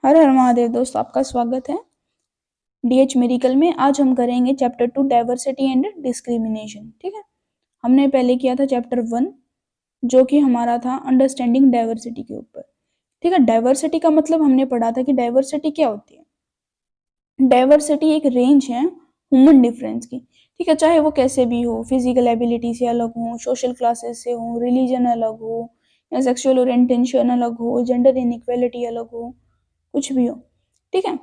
हर हर महादेव दोस्तों, आपका स्वागत है डीएच मेडिकल में। आज हम करेंगे चैप्टर 2 डाइवर्सिटी एंड डिस्क्रिमिनेशन। ठीक है, हमने पहले किया था चैप्टर 1 जो कि हमारा था अंडरस्टैंडिंग डाइवर्सिटी के ऊपर। ठीक है, डाइवर्सिटी का मतलब हमने पढ़ा था कि डाइवर्सिटी क्या होती है। डाइवर्सिटी एक रेंज है ह्यूमन डिफरेंस की। ठीक है, चाहे वो कैसे भी हो, फिजिकल एबिलिटी से अलग हो, सोशल क्लासेस से हो, रिलीजन अलग हो, या सेक्सुअल ओरिएंटेशन अलग हो, जेंडर इनइक्वालिटी अलग हो, कुछ भी हो। ठीक है,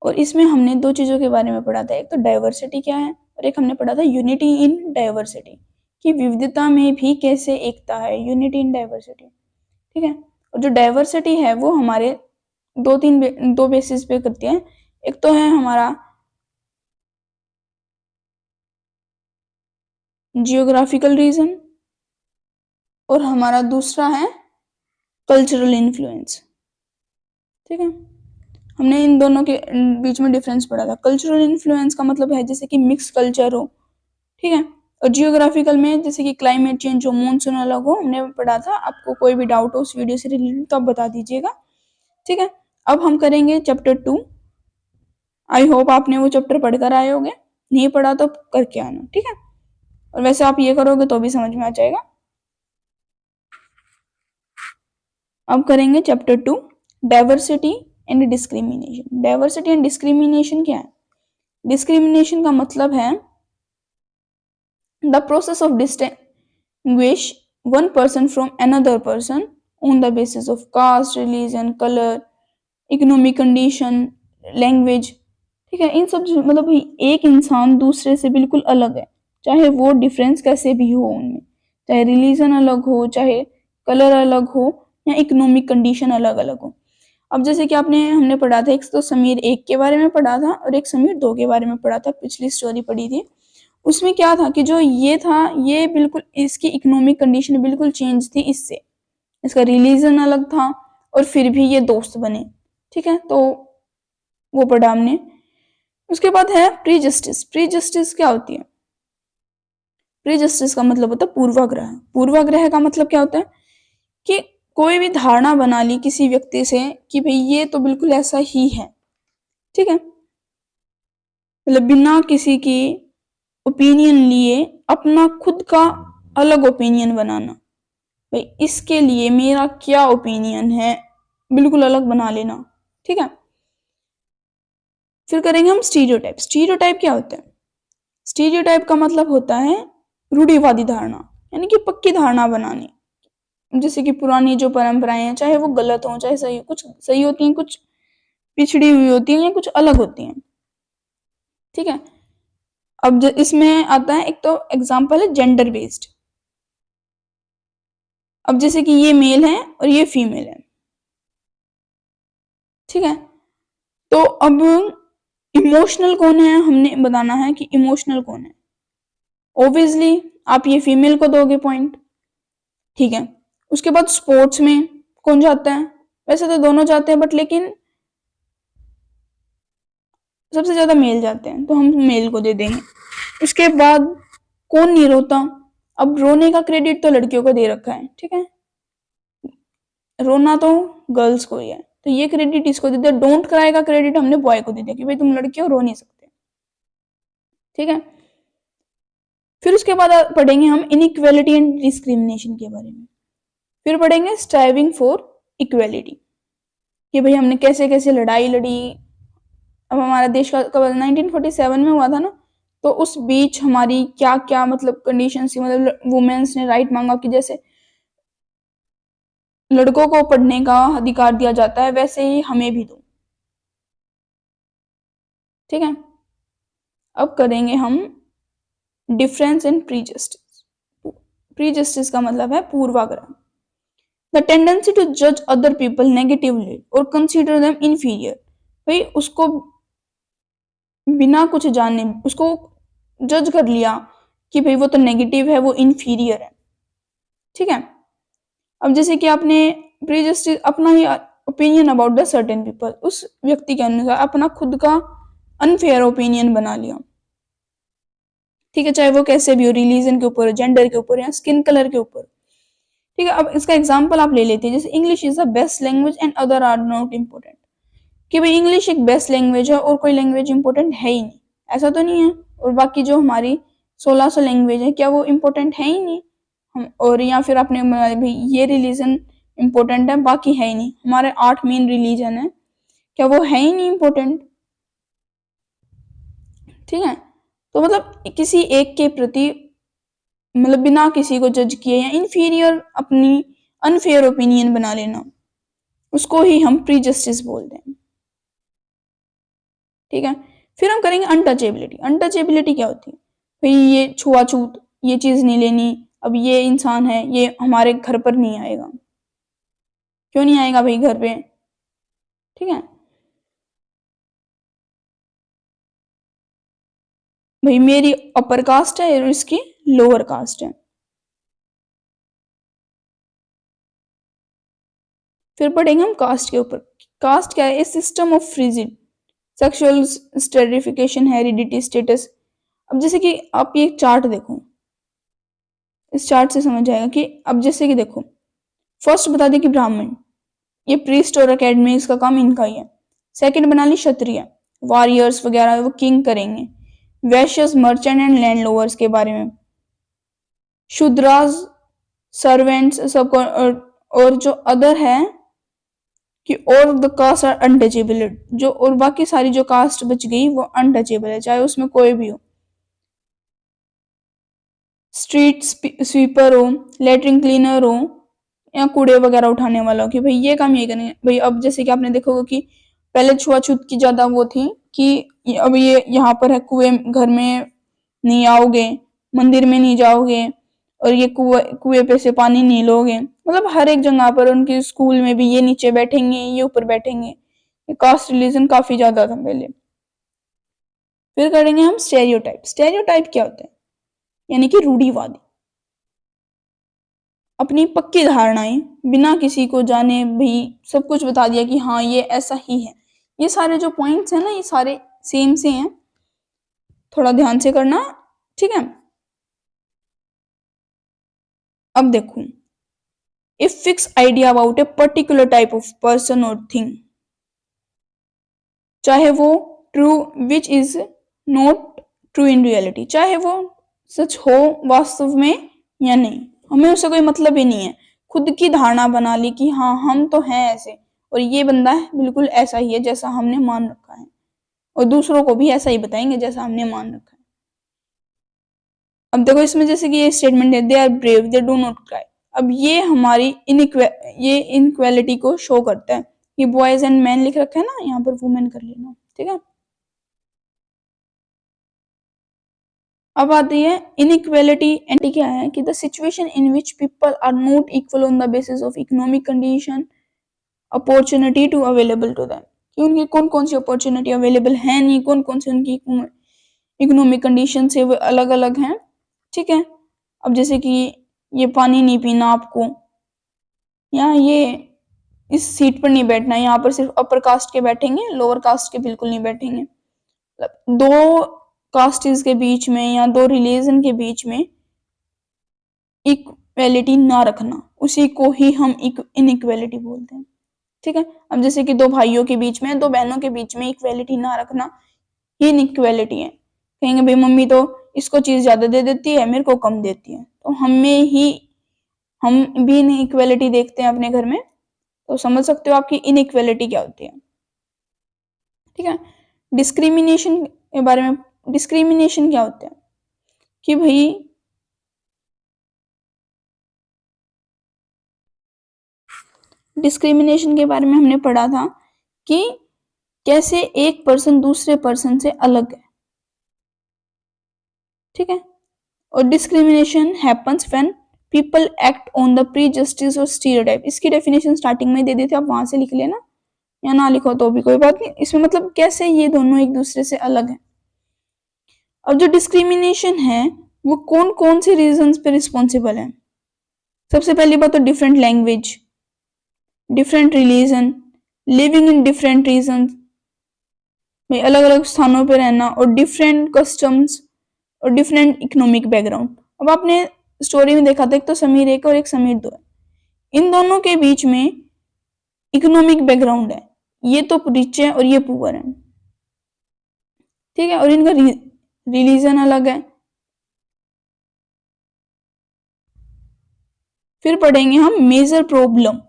और इसमें हमने दो चीजों के बारे में पढ़ा था, एक तो डाइवर्सिटी क्या है और एक हमने पढ़ा था यूनिटी इन डाइवर्सिटी, कि विविधता में भी कैसे एकता है, यूनिटी इन डाइवर्सिटी। ठीक है, और जो डाइवर्सिटी है वो हमारे दो बेसिस पे करती है। एक तो है हमारा जियोग्राफिकल रीजन और हमारा दूसरा है कल्चरल इन्फ्लुएंस। ठीक है, हमने इन दोनों के बीच में डिफरेंस पढ़ा था। कल्चरल इन्फ्लुएंस का मतलब है जैसे कि मिक्स कल्चर हो। ठीक है, और जियोग्राफिकल में जैसे कि क्लाइमेट चेंज हो, मानसून अलग हो, हमने पढ़ा था। आपको कोई भी डाउट हो उस वीडियो से रिलेटेड तो आप बता दीजिएगा। ठीक है, अब हम करेंगे चैप्टर 2। आई होप आपने वो चैप्टर पढ़कर आए होंगे, नहीं पढ़ा तो करके आना। ठीक है, और वैसे आप ये करोगे तो भी समझ में आ जाएगा। अब करेंगे chapter 2 diversity and discrimination. Diversity and discrimination क्या है? डिस्क्रिमिनेशन का मतलब है the process of distinguish one person from another person on the basis of caste, religion, color, economic condition, language। ठीक है, इन सब मतलब भाई एक इंसान दूसरे से बिल्कुल अलग है, चाहे वो डिफरेंस कैसे भी हो उनमें, चाहे रिलीजन अलग हो, चाहे कलर अलग हो, या इकोनॉमिक कंडीशन अलग अलग हो। अब जैसे कि हमने पढ़ा था, एक तो समीर 1 के बारे में पढ़ा था और एक समीर 2 के बारे में पढ़ा था, पिछली स्टोरी पढ़ी थी। उसमें क्या था कि जो ये था, ये बिल्कुल इसकी इकोनॉमिक कंडीशन बिल्कुल चेंज थी इससे, इसका रिलीजन अलग था और फिर भी ये दोस्त बने। ठीक है, तो वो पढ़ा हमने। उसके बाद है प्री जस्टिस। प्री जस्टिस क्या होती है? प्री जस्टिस का मतलब होता है पूर्वाग्रह। पूर्वाग्रह का मतलब क्या होता है कि कोई भी धारणा बना ली किसी व्यक्ति से कि भाई ये तो बिल्कुल ऐसा ही है। ठीक है, मतलब बिना किसी की ओपिनियन लिए अपना खुद का अलग ओपिनियन बनाना, भाई इसके लिए मेरा क्या ओपिनियन है, बिल्कुल अलग बना लेना। ठीक है, फिर करेंगे हम स्टीरियोटाइप। स्टीरियोटाइप क्या होता है? स्टीरियोटाइप का मतलब होता है रूढ़िवादी धारणा, यानी कि पक्की धारणा बनानी। जैसे कि पुरानी जो परंपराएं हैं, चाहे वो गलत हो चाहे सही, कुछ सही होती हैं, कुछ पिछड़ी हुई होती हैं, या कुछ अलग होती हैं। ठीक है, अब इसमें आता है, एक तो एग्जाम्पल है जेंडर बेस्ड। अब जैसे कि ये मेल है और ये फीमेल है। ठीक है, तो अब इमोशनल कौन है, हमने बताना है कि इमोशनल कौन है। ऑब्वियसली आप ये फीमेल को दोगे पॉइंट। ठीक है, उसके बाद स्पोर्ट्स में कौन जाता है? वैसे तो दोनों जाते हैं, बट लेकिन सबसे ज्यादा मेल जाते हैं, तो हम मेल को दे देंगे। उसके बाद कौन नहीं रोता? अब रोने का क्रेडिट तो लड़कियों को दे रखा है। ठीक है, रोना तो गर्ल्स को ही है, तो ये क्रेडिट इसको दे दिया। डोंट क्राई का क्रेडिट हमने बॉय को दे दिया कि भाई तुम लड़की हो, रो नहीं सकते। ठीक है, फिर उसके बाद पढ़ेंगे हम इनइक्वालिटी एंड डिस्क्रिमिनेशन के बारे में। फिर पढ़ेंगे स्ट्राइविंग फॉर इक्वालिटी, कि भाई हमने कैसे कैसे लड़ाई लड़ी। अब हमारा देश का कब 1947 में हुआ था ना, तो उस बीच हमारी क्या क्या मतलब कंडीशन थी, मतलब वुमेन्स ने राइट मांगा कि जैसे लड़कों को पढ़ने का अधिकार दिया जाता है वैसे ही हमें भी दो। ठीक है, अब करेंगे हम difference in pre justice. Pre justice का मतलब है पूर्वाग्रह। द टेंडेंसी टू जज अदर पीपल नेगेटिवली और कंसीडर देम इंफीरियर। भाई उसको बिना कुछ जाने उसको जज कर लिया कि भाई वो तो नेगेटिव है, वो इंफीरियर है। ठीक है, अब जैसे कि आपने प्री जस्टिस अपना ही opinion about the certain people, उस व्यक्ति के अनुसार अपना खुद का अनफेयर ओपिनियन बना लिया। ठीक है, चाहे वो कैसे भी हो, रिलीजन के ऊपर, जेंडर के ऊपर, या स्किन कलर के ऊपर। ठीक है, अब इसका एग्जाम्पल आप ले लेते हैं, जैसे English is the best language and other are not important, कि भाई इंग्लिश एक बेस्ट लैंग्वेज है और कोई लैंग्वेज इंपॉर्टेंट है ही नहीं, ऐसा तो नहीं है। और बाकी जो हमारी 1600 लैंग्वेज है, क्या वो इम्पोर्टेंट है ही नहीं? हम, और या फिर आपने भाई ये रिलीजन इम्पोर्टेंट है बाकी है ही नहीं, हमारे 8 मेन रिलीजन है, क्या वो है ही नहीं इम्पोर्टेंट? ठीक है, तो मतलब किसी एक के प्रति मतलब बिना किसी को जज किए या इन्फीरियर अपनी अनफेयर ओपिनियन बना लेना, उसको ही हम प्रीजस्टिस बोलते हैं। ठीक है, फिर हम करेंगे अनटचेबिलिटी। अनटचेबिलिटी क्या होती है? भाई ये छुआछूत, ये चीज नहीं लेनी, अब ये इंसान है, ये हमारे घर पर नहीं आएगा। क्यों नहीं आएगा भाई घर पे? ठीक है, भाई मेरी अपर कास्ट है और इसकी लोअर कास्ट है। फिर पढ़ेंगे हम कास्ट के ऊपर। कास्ट क्या है? System of frigid sexual esterification, heredity, status. अब जैसे कि आप ये चार्ट देखो, इस चार्ट से समझ जाएगा कि अब जैसे कि देखो, फर्स्ट बता दें कि ब्राह्मण, ये प्रीस्ट और अकेडमी, इसका काम इनका ही है। सेकंड बना ली क्षत्रिय, वॉरियर्स वगैरह वो किंग करेंगे। Vaishyas, merchant and land louvers के बारे में। शूद्रास, सर्वेंट्स सबको, और जो अदर है कि और द कास्ट आर अनटचेबल, जो और बाकी सारी जो कास्ट बच गई वो अनटचेबल है, चाहे उसमें कोई भी हो। स्ट्रीट स्वीपर हो, लेटरिन क्लीनर हो, या कूड़े वगैरह उठाने वाला हो, कि भाई ये काम ये करेंगे भाई। अब जैसे कि आपने देखोगे कि पहले छुआछूत की ज्यादा वो थी कि अब ये यहाँ पर है, कुएं घर में नहीं आओगे, मंदिर में नहीं जाओगे, और ये कुएं पे से पानी नहीं लोगे, मतलब हर एक जगह पर उनके स्कूल में भी ये नीचे बैठेंगे, ये ऊपर बैठेंगे। कास्ट रिलीजन काफी ज्यादा था पहले। फिर करेंगे हम स्टेरियोटाइप। स्टेरियोटाइप क्या होता है? यानी कि रूढ़िवादी, अपनी पक्की धारणाएं बिना किसी को जाने भी सब कुछ बता दिया कि हाँ ये ऐसा ही है। ये सारे जो पॉइंट्स हैं ना, ये सारे सेम से हैं, थोड़ा ध्यान से करना। ठीक है, अब देखो, a fix idea about a particular type of person और थिंग, चाहे वो true which is not true in reality, चाहे वो सच हो वास्तव में या नहीं, हमें उससे कोई मतलब ही नहीं है। खुद की धारणा बना ली कि हाँ हम तो हैं ऐसे, और ये बंदा है बिल्कुल ऐसा ही है जैसा हमने मान रखा है, और दूसरों को भी ऐसा ही बताएंगे जैसा हमने मान रखा है। अब देखो इसमें जैसे कि ये स्टेटमेंट है, they are brave, they do not cry. अब ये हमारी ये इनक्वेलिटी को शो करता है। ये बॉयज एंड मैन लिख रखा है ना, यहाँ पर वुमेन कर लेना। ठीक है, अब आती है इनइक्वेलिटी। एंटी क्या है कि the situation in which people are not equal on the basis of economic condition, opportunity to available to them, कि उनकी कौन कौन सी अपॉर्चुनिटी अवेलेबल है नहीं, कौन कौन सी उनकी इकोनॉमिक कंडीशन से वो अलग अलग हैं। ठीक है, अब जैसे कि ये पानी नहीं पीना आपको, या ये इस सीट पर नहीं बैठना, यहाँ पर सिर्फ अपर कास्ट के बैठेंगे, लोअर कास्ट के बिल्कुल नहीं बैठेंगे। मतलब दो कास्टिस के बीच में या दो रिलीजन के बीच में इक्वेलिटी ना रखना, उसी को ही हम इनइक्वेलिटी बोलते हैं। ठीक है, अब जैसे कि दो भाइयों के बीच में, दो बहनों के बीच में इक्वेलिटी ना रखना, ये इनइक्वेलिटी है। कहेंगे भाई मम्मी तो इसको चीज ज्यादा दे देती है, मेरे को कम देती है, तो हम भी इनइक्वेलिटी देखते हैं अपने घर में। तो समझ सकते हो आपकी इनइक्वेलिटी क्या होती है। ठीक है, डिस्क्रिमिनेशन के बारे में। डिस्क्रिमिनेशन क्या होता है कि भाई डिस्क्रिमिनेशन के बारे में हमने पढ़ा था कि कैसे एक पर्सन दूसरे पर्सन से अलग है। ठीक है, और discrimination happens when people act on the prejudice और स्टीरियोटाइप। इसकी डेफिनेशन स्टार्टिंग में दे दी थी, आप वहां से लिख लेना, या ना लिखो तो भी कोई बात नहीं। इसमें मतलब कैसे ये दोनों एक दूसरे से अलग है। और जो डिस्क्रिमिनेशन है वो कौन कौन से रीजंस पे रिस्पॉन्सिबल है? सबसे पहली बात तो different language, different religion, living in different region, में अलग अलग स्थानों पे रहना, और डिफरेंट कस्टम्स और डिफरेंट इकोनॉमिक बैकग्राउंड। अब आपने स्टोरी में देखा था, एक तो समीर एक और एक समीर दो है। इन दोनों के बीच में इकोनॉमिक बैकग्राउंड है, ये तो रिच है और ये पुअर है, ठीक है, और इनका रिलीजन अलग है। फिर पढ़ेंगे हम major problem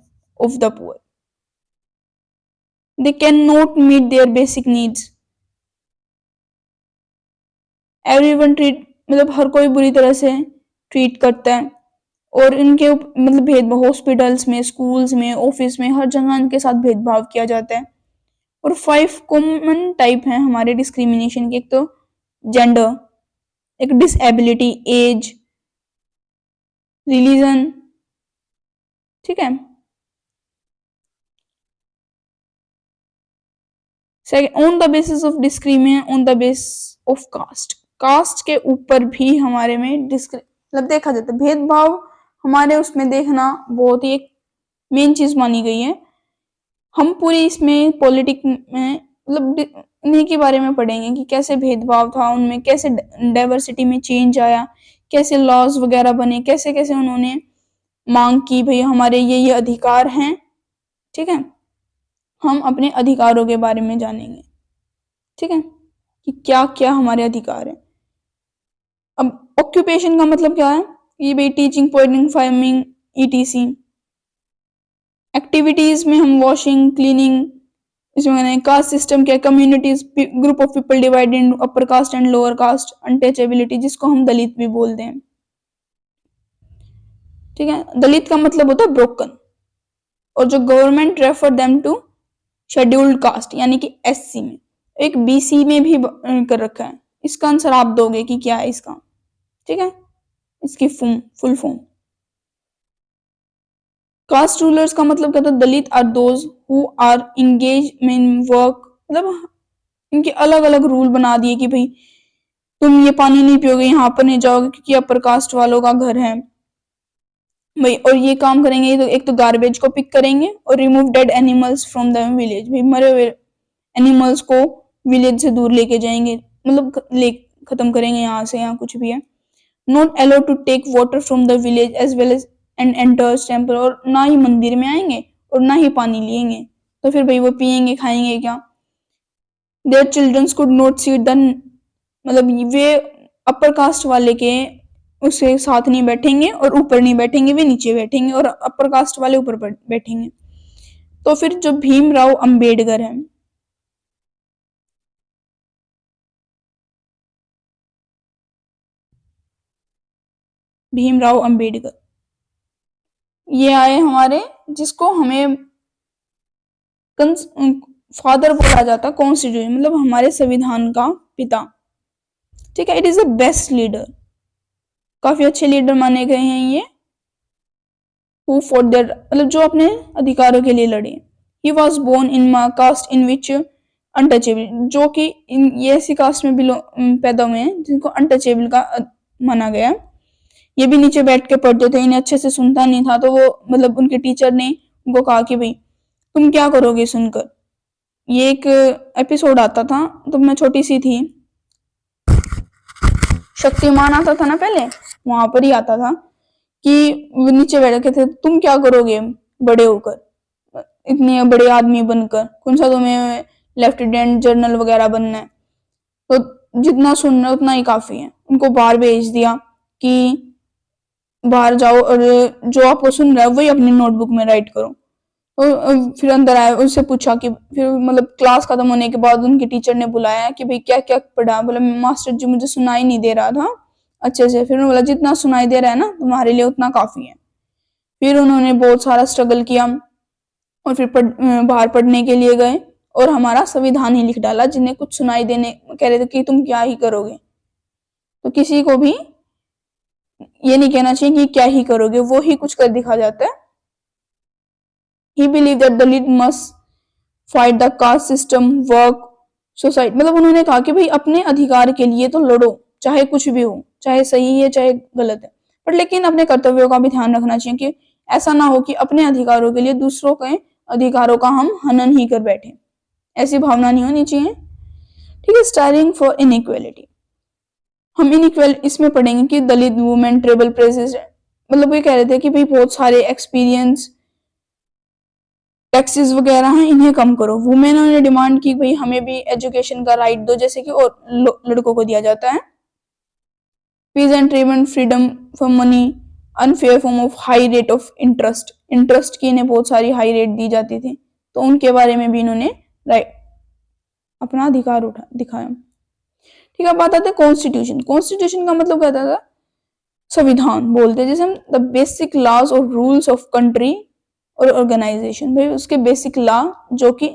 of the poor. They can not meet their basic needs. Everyone treat, मतलब हर कोई बुरी तरह से ट्रीट करता है, और इनके मतलब भेदभाव हॉस्पिटल्स में, स्कूल्स में, ऑफिस में, हर जगह इनके साथ भेदभाव किया जाता है। और 5 कॉमन टाइप हैं हमारे डिस्क्रिमिनेशन के। एक तो जेंडर, एक डिसेबिलिटी, एज, रिलीजन, ठीक है। Second, on the basis of discrimination on the base of caste. Caste के ऊपर भी हमारे में मतलब देखा जाता है भेदभाव, हमारे उसमें देखना बहुत ही एक मेन चीज मानी गई है। हम पूरी इसमें पॉलिटिक में मतलब इन्हीं के बारे में पढ़ेंगे कि कैसे भेदभाव था उनमें, कैसे डाइवर्सिटी में चेंज आया, कैसे लॉज वगैरह बने, कैसे कैसे उन्होंने मांग की भाई हमारे ये अधिकार हैं, ठीक है। हम अपने अधिकारों के बारे में जानेंगे, ठीक है, कि क्या क्या हमारे अधिकार हैं। अब ऑक्यूपेशन का मतलब क्या है, ये भाई टीचिंग, पोइटिंग, फार्मिंग, ईटीसी। एक्टिविटीज में हम वॉशिंग, क्लीनिंग, इसमें मैंने कास्ट सिस्टम क्या, communities, group of people divided in upper caste and lower caste, untouchability जिसको हम दलित भी बोलते हैं, ठीक है। दलित का मतलब होता है ब्रोकन, और जो government refer them to scheduled caste यानी कि एससी में, एक बीसी में भी कर रखा है। इसका आंसर आप दोगे कि क्या है इसका, ठीक है, इसकी फुल फॉर्म। कास्ट रूलर्स का मतलब क्या था, Dalit are those who are engage in work, मतलब इनके अलग अलग रूल बना दिए कि भाई तुम ये पानी नहीं पियोगे, यहाँ पर नहीं जाओगे क्योंकि अपर कास्ट वालों का घर है भाई, और ये काम करेंगे तो एक तो गार्बेज को पिक करेंगे और remove dead animals from the village, भाई मरे हुए एनिमल्स को विलेज से दूर लेके जाएंगे, मतलब ले खत्म करेंगे यहाँ से, यहाँ कुछ भी है। Not allowed to take water from the village as well as and enters temple, और ना ही मंदिर में आएंगे और ना ही पानी लिएंगे, तो फिर भाई वो पिएंगे खाएंगे क्या। Their childrens could not sit the, मतलब वे अपर कास्ट वाले के उसके साथ नहीं बैठेंगे और ऊपर नहीं बैठेंगे, वे नीचे बैठेंगे और अपर कास्ट वाले ऊपर बैठेंगे। तो फिर जो भीमराव अंबेडकर है, भीमराव अंबेडकर ये आए हमारे, जिसको हमें फादर बोला जाता, कॉन्स्टिट्यूशन मतलब हमारे संविधान का पिता, ठीक है। It is the best leader, काफी अच्छे लीडर माने गए हैं ये, हु फॉर देयर मतलब जो अपने अधिकारों के लिए लड़े। He was born in caste in which untouchable, जो कि ये ऐसी कास्ट में पैदा हुए हैं जिनको अनटचेबल का माना गया। ये भी नीचे बैठ के पढ़ते थे, इन्हें अच्छे से सुनता नहीं था, तो वो मतलब उनके टीचर ने उनको कहा कि भाई तुम क्या करोगे सुनकर। ये एक एपिसोड आता था, तो मैं छोटी सी थी, शक्तिमान आता था ना पहले, वहां पर ही आता था कि नीचे बैठे थे, तुम क्या करोगे बड़े होकर, इतने बड़े आदमी बनकर, कौन सा तुम्हें लेफ्टिनेंट जनरल वगैरह बनना है, तो जितना सुनना है उतना ही काफी है। उनको बाहर भेज दिया कि बाहर जाओ और जो आपको सुन रहा है वही अपनी नोटबुक में राइट करो। तो फिर अंदर आए, उससे पूछा कि फिर मतलब क्लास खत्म होने के बाद उनके टीचर ने बुलाया कि भाई क्या क्या पढ़ा, बोला मास्टर जी मुझे सुनाई नहीं दे रहा था अच्छे से। फिर उन्होंने बोला जितना सुनाई दे रहा है ना तुम्हारे लिए उतना काफी है। फिर उन्होंने बहुत सारा स्ट्रगल किया और फिर बाहर पढ़ने के लिए गए और हमारा संविधान ही लिख डाला, जिन्हें कुछ सुनाई देने कह रहे थे कि तुम क्या ही करोगे। तो किसी को भी ये नहीं कहना चाहिए कि क्या ही करोगे, वो ही कुछ कर दिखा जाता है। He believed that the lead must fight the caste system, work, society, मतलब उन्होंने कहा कि भाई अपने अधिकार के लिए तो लड़ो, चाहे कुछ भी हो, चाहे सही है चाहे गलत है, पर लेकिन अपने कर्तव्यों का भी ध्यान रखना चाहिए कि ऐसा ना हो कि अपने अधिकारों के लिए दूसरों के अधिकारों का हम हनन ही कर बैठे, ऐसी भावना नहीं होनी चाहिए, ठीक है। स्टायरिंग फॉर इनइक्वेलिटी, हम इनइक्वेल इसमें पढ़ेंगे कि दलित वुमेन ट्रेबल प्रेजेंट, मतलब ये कह रहे थे कि भाई बहुत सारे एक्सपीरियंस टैक्सेस वगैरह हैं, इन्हें कम करो। वुमेन ने डिमांड की भाई हमें भी एजुकेशन का राइट दो जैसे कि और लड़कों को दिया जाता है। Peace and treatment, freedom for money, unfair form of high rate of interest की इन्हें बहुत सारी हाई रेट दी जाती थी, तो उनके बारे में भी इन्होंने राइट अपना अधिकार उठा दिखाया। ठीक है, बात आते हैं कॉन्स्टिट्यूशन। कॉन्स्टिट्यूशन का मतलब कहता था संविधान बोलते हैं जैसे हम द बेसिक लॉज और रूल्स ऑफ कंट्री और ऑर्गेनाइजेशन, भाई उसके बेसिक लॉ जो कि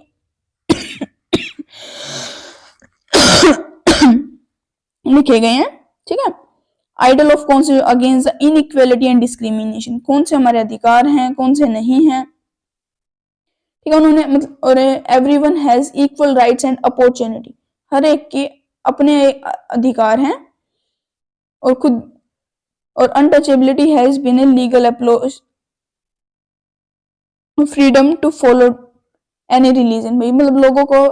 लिखे गए हैं। ठीक है, ideal of constitution against the inequality and discrimination, कौन से हमारे अधिकार हैं कौन से नहीं हैं। ठीक है, उन्होंने मतलब और everyone has equal rights and opportunity, हर एक के अपने अधिकार हैं और खुद, और untouchability has been a legal approach, freedom to follow any religion, भाई मतलब लोगों को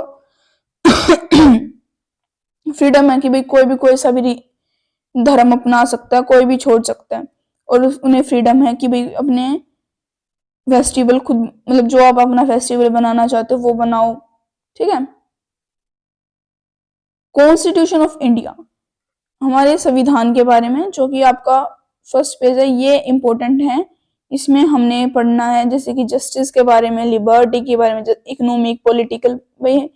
फ्रीडम है कि भाई कोई सा भी धर्म अपना सकता है, कोई भी छोड़ सकता है, और उन्हें फ्रीडम है कि भाई अपने फेस्टिवल खुद मतलब जो आप अपना फेस्टिवल बनाना चाहते हो वो बनाओ। ठीक है, कॉन्स्टिट्यूशन ऑफ इंडिया, हमारे संविधान के बारे में जो कि आपका फर्स्ट पेज है, ये इंपॉर्टेंट है। इसमें हमने पढ़ना है जैसे कि जस्टिस के बारे में, लिबर्टी के बारे में, इकोनॉमिक, पॉलिटिकल, भाई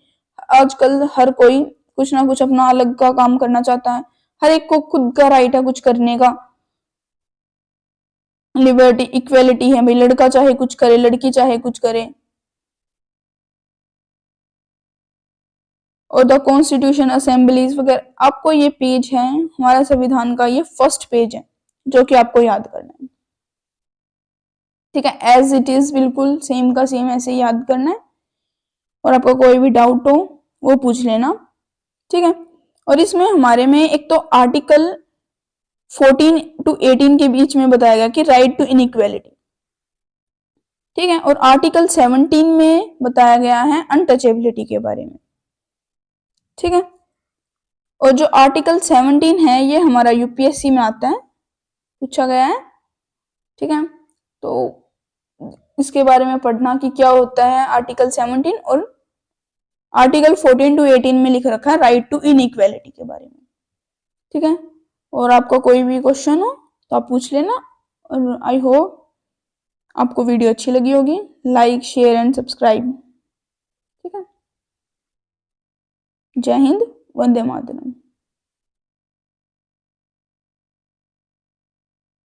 आजकल हर कोई कुछ ना कुछ अपना अलग का काम करना चाहता है, हर एक को खुद का राइट है कुछ करने का। लिबर्टी, इक्वेलिटी है, भाई लड़का चाहे कुछ करे लड़की चाहे कुछ करे। और द कॉन्स्टिट्यूशन असेंबलीज वगैरह, आपको ये पेज है हमारा संविधान का, ये फर्स्ट पेज है जो कि आपको याद करना है। ठीक है, एज इट इज बिल्कुल सेम का सेम ऐसे याद करना है, और आपको कोई भी डाउट हो वो पूछ लेना। ठीक है, और इसमें हमारे में एक तो आर्टिकल 14 to 18 के बीच में बताया गया कि राइट टू इनइक्वालिटी। ठीक है, और आर्टिकल 17 में बताया गया है अनटचेबिलिटी के बारे में। ठीक है, और जो आर्टिकल 17 है ये हमारा यूपीएससी में आता है, पूछा गया है। ठीक है, तो इसके बारे में पढ़ना कि क्या होता है आर्टिकल 17, और आर्टिकल 14 to 18 में लिख रखा है राइट टू इनइक्वालिटी के बारे में। ठीक है, और आपका कोई भी क्वेश्चन हो तो आप पूछ लेना, और आई होप आपको वीडियो अच्छी लगी होगी। Like, share and subscribe. ठीक है, जय हिंद, वंदे मातरम।